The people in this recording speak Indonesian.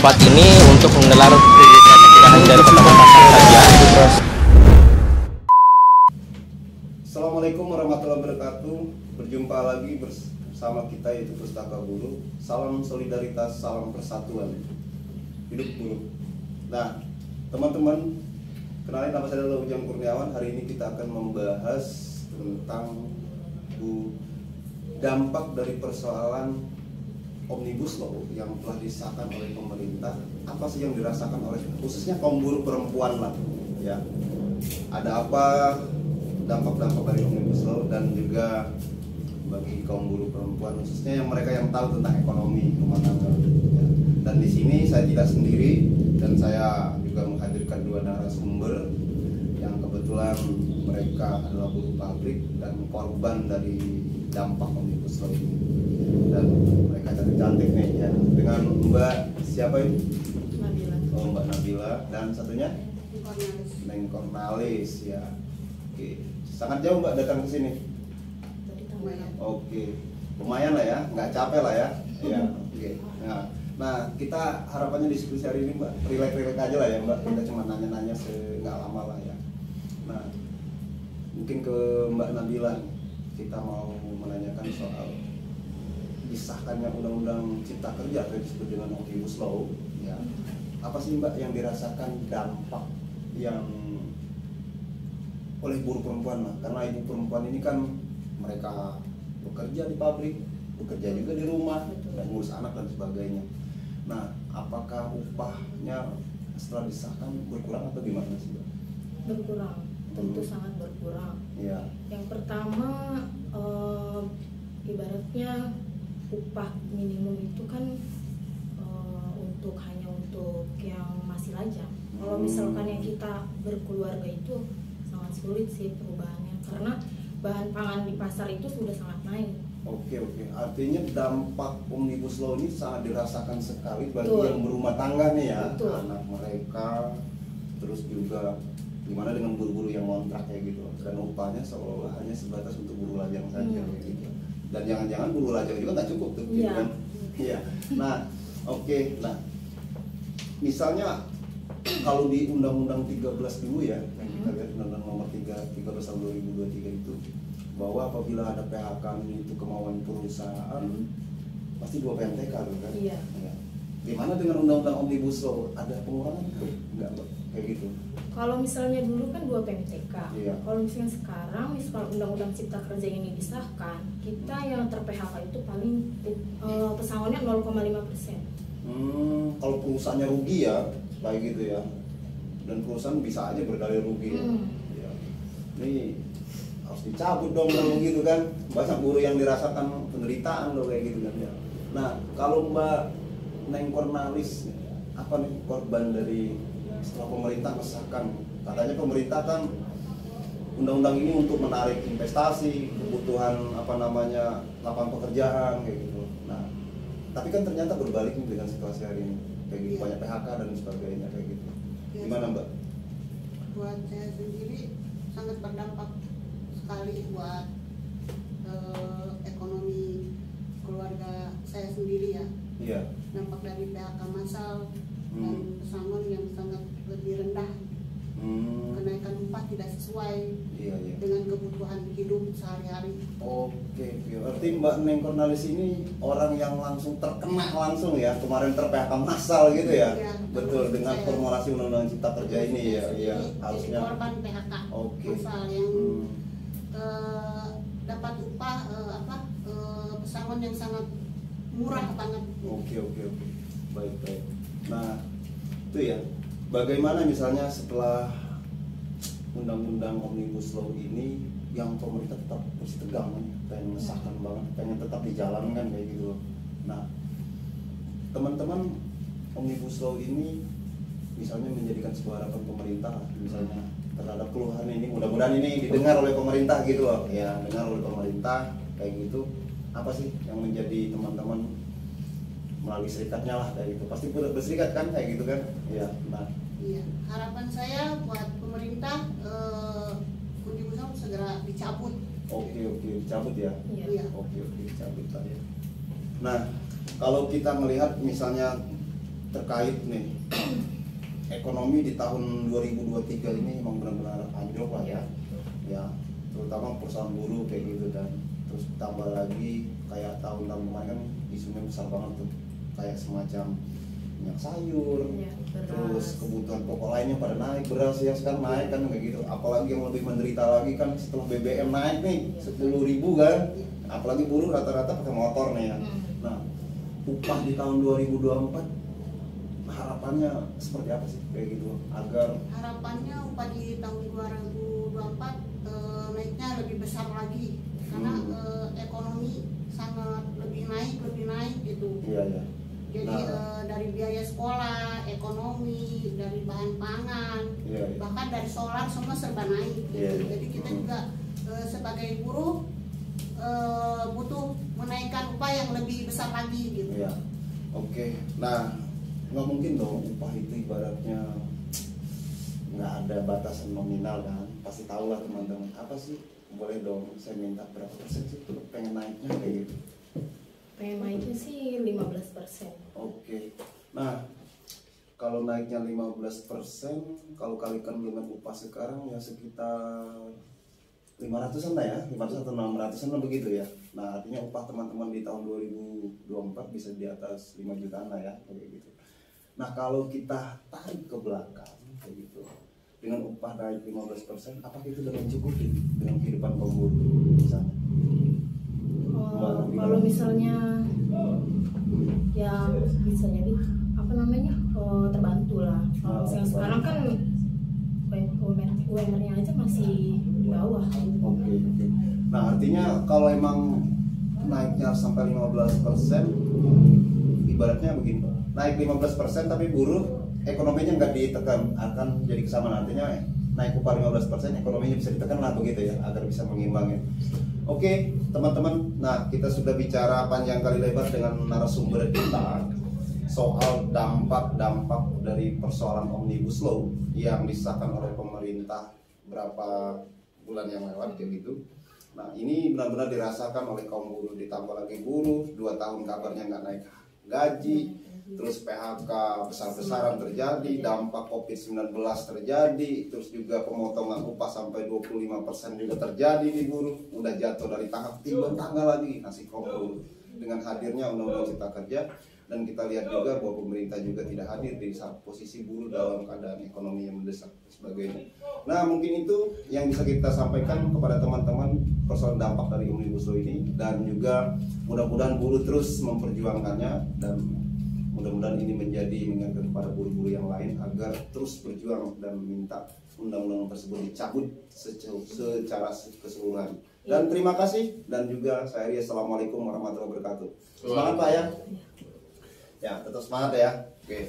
tempat ini untuk menggelar kegiatan tidak hanya dari Kota Makassar saja. Assalamualaikum warahmatullahi wabarakatuh. Berjumpa lagi bersama kita yaitu Pustaka Buruh. Salam solidaritas, salam persatuan. Hidup buruh. Nah, teman-teman, kenalin nama saya adalah Ujang Kurniawan. Hari ini kita akan membahas tentang dampak dari persoalan Omnibus Law yang telah disahkan oleh pemerintah. Apa sih yang dirasakan oleh khususnya kaum buruh perempuan lah, ya? Ada apa dampak-dampak dari Omnibus Law dan juga bagi kaum buruh perempuan khususnya yang mereka yang tahu tentang ekonomi rumah tangga, ya. Dan di sini saya tidak sendiri dan saya juga menghadirkan dua narasumber yang kebetulan mereka adalah buruh pabrik dan korban dari dampak Omnibus Law ini. Dan mereka cantik nih ya, dengan Mbak siapa ini? Nabila. Oh, Mbak Nabila, dan satunya Neng Kornalis ya. Oke, sangat jauh Mbak datang ke sini. Oke, lumayan lah ya, nggak capek lah ya. Ya, oke. Nah, kita harapannya diskusi hari ini Mbak relax aja lah ya Mbak. Kita cuma nanya-nanya nggak lama lah ya. Nah, mungkin ke Mbak Nabila, kita mau menanyakan soal disahkannya Undang-Undang Cipta Kerja atau disebut dengan Omnibus Law, ya. Apa sih Mbak yang dirasakan dampak yang oleh buruh perempuan lah? Karena ibu perempuan ini kan mereka bekerja di pabrik, bekerja juga di rumah, dan ngurus anak dan sebagainya. Nah, apakah upahnya setelah disahkan berkurang atau gimana sih Mbak? Berkurang, tentu sangat berkurang. Ya. Yang pertama, ibaratnya upah minimum itu kan hanya untuk yang masih lajang. Kalau misalkan yang kita berkeluarga itu sangat sulit sih perubahannya, karena bahan pangan di pasar itu sudah sangat naik. Oke. Artinya dampak Omnibus Law ini sangat dirasakan sekali bagi Betul. yang berumah tangga nih ya. Betul. Anak mereka, terus juga gimana dengan buruh-buruh yang ngontrak kayak gitu. Dan upahnya seolah hanya sebatas untuk buruh lajang saja gitu. Dan jangan-jangan buruh lajang juga nggak cukup tuh, gitu kan? Iya. Nah, oke. Nah, misalnya kalau di Undang-Undang 13 dulu ya, yang kita lihat Undang-Undang nomor 13 tahun 2023 itu, bahwa apabila ada PHK itu kemauan perusahaan, pasti 2 PMTK kan? Iya. Ya. Gimana dengan Undang-Undang Omnibus Law? Ada pengurangan kan? Enggak, kayak gitu. Kalau misalnya dulu kan 2 PMTK. Iya. Kalau misalnya sekarang, misalnya Undang-Undang Cipta Kerja ini disahkan, kita yang ter-PHK itu paling pesangonnya 0,5%. Kalau perusahaannya rugi ya, kayak gitu ya. Dan perusahaan bisa aja berdalih rugi ya. Ya. Ini harus dicabut dong kalau gitu kan. Banyak buruh yang dirasakan penderitaan loh kayak gitu kan ya. Nah, kalau Mbak Neng Kornalis, apa nih korban dari setelah pemerintah mesahkan? Katanya pemerintah kan undang-undang ini untuk menarik investasi, kebutuhan lapangan pekerjaan kayak gitu. Nah, tapi kan ternyata berbalik nih dengan situasi hari ini kayak gitu, banyak PHK dan sebagainya kayak gitu. Gimana Mbak? Buat saya sendiri sangat berdampak sekali buat ekonomi keluarga saya sendiri ya. Iya. Dampak dari PHK massal dan pesangon yang sangat lebih rendah. Kenaikan upah tidak sesuai dengan kebutuhan hidup sehari-hari. Oke. Berarti Mbak Neng Kornalis ini orang yang langsung terkena langsung ya, kemarin ter-PHK massal gitu ya. Ya, betul, dengan saya. formulasi Undang-Undang Cipta Kerja ini ya. Iya, harusnya. Korban PHK massal yang dapat upah pesangon yang sangat murah banget. Oke. Baik. Nah, itu ya. Bagaimana misalnya setelah Undang-Undang Omnibus Law ini yang pemerintah tetap masih tegang kan, pengen mengesahkan banget, pengen tetap dijalankan kayak gitu. Nah, teman-teman, Omnibus Law ini misalnya menjadikan sebuah harapan pemerintah misalnya terhadap keluhan ini, mudah-mudahan ini didengar oleh pemerintah gitu loh. Ya, dengar oleh pemerintah kayak gitu. Apa sih yang menjadi teman-teman melalui serikatnya lah kayak gitu, pasti berserikat kan kayak gitu kan ya. Nah, iya, harapan saya buat pemerintah Omnibus Law segera dicabut. oke dicabut ya. Iya. Oke dicabut lah ya. Nah, kalau kita melihat misalnya terkait nih ekonomi di tahun 2023 ini emang benar-benar anjlok lah ya, terutama perusahaan buruh kayak gitu, dan terus tambah lagi kayak tahun-tahun kemarin kan isunya besar banget tuh, kayak semacam minyak sayur, terus kebutuhan pokok lainnya pada naik, beras ya sekarang naik kan kayak gitu. Apalagi yang lebih menderita lagi kan setelah BBM naik nih 10.000 kan, apalagi buruh rata-rata pakai motor nih ya. Nah, upah di tahun 2024 harapannya seperti apa sih kayak gitu, agar harapannya upah di tahun 2024 naiknya lebih besar lagi karena ekonomi sangat lebih naik gitu. Iya. Jadi dari biaya sekolah, ekonomi, dari bahan pangan, bahkan dari solar semua serba naik gitu. Jadi kita juga sebagai buruh butuh menaikkan upah yang lebih besar lagi gitu. Iya. Oke. Nah, nggak mungkin dong upah itu ibaratnya nggak ada batasan nominal kan, pasti tahu lah teman-teman. Apa sih, boleh dong saya minta berapa persen sih pengen naiknya kayak gitu? Pengen naiknya sih 15%. Oke. Nah, kalau naiknya 15%, kalau kalikan dengan upah sekarang ya sekitar 500-an lah ya, 500 atau 600-an lah begitu ya. Nah, artinya upah teman-teman di tahun 2024 bisa di atas 5 jutaan lah ya, kayak gitu. Nah, kalau kita tarik ke belakang kayak gitu, dengan upah naik 15%, apakah itu udah mencukupi dengan kehidupan kaum buruh misalnya? Kalau misalnya ya bisa jadi terbantu lah. Kalau misalnya sekarang kan UMR-nya aja masih di bawah. Oke. Nah, artinya kalau emang naiknya sampai 15%, ibaratnya begini, naik 15% tapi buruh ekonominya nggak ditekan, akan jadi kesamaan. Artinya naik upah 15%, ekonominya bisa ditekan lah begitu ya, agar bisa mengimbangi. Oke, teman-teman, nah kita sudah bicara panjang kali lebar dengan narasumber kita soal dampak-dampak dari persoalan Omnibus Law yang disahkan oleh pemerintah berapa bulan yang lewat kayak gitu. Nah, ini benar-benar dirasakan oleh kaum buruh, ditambah lagi buruh 2 tahun kabarnya nggak naik gaji, terus PHK besar-besaran terjadi, dampak COVID-19 terjadi, terus juga pemotongan upah sampai 25% juga terjadi di buruh, udah jatuh dari tahap 3 tangga lagi nasib kaum buruh dengan hadirnya Undang-Undang Cipta Kerja. Dan kita lihat juga bahwa pemerintah juga tidak hadir di saat posisi buruh dalam keadaan ekonomi yang mendesak dan sebagainya. Nah, mungkin itu yang bisa kita sampaikan kepada teman-teman persoalan dampak dari Omnibus Law ini, dan juga mudah-mudahan buruh terus memperjuangkannya, dan mudah-mudahan ini menjadi mengingatkan kepada buruh-buruh yang lain agar terus berjuang dan meminta undang-undang tersebut dicabut secara keseluruhan. Dan terima kasih, dan juga saya Ria, assalamualaikum warahmatullahi wabarakatuh. Semangat Pak ya. Ya, tetap semangat ya. Oke.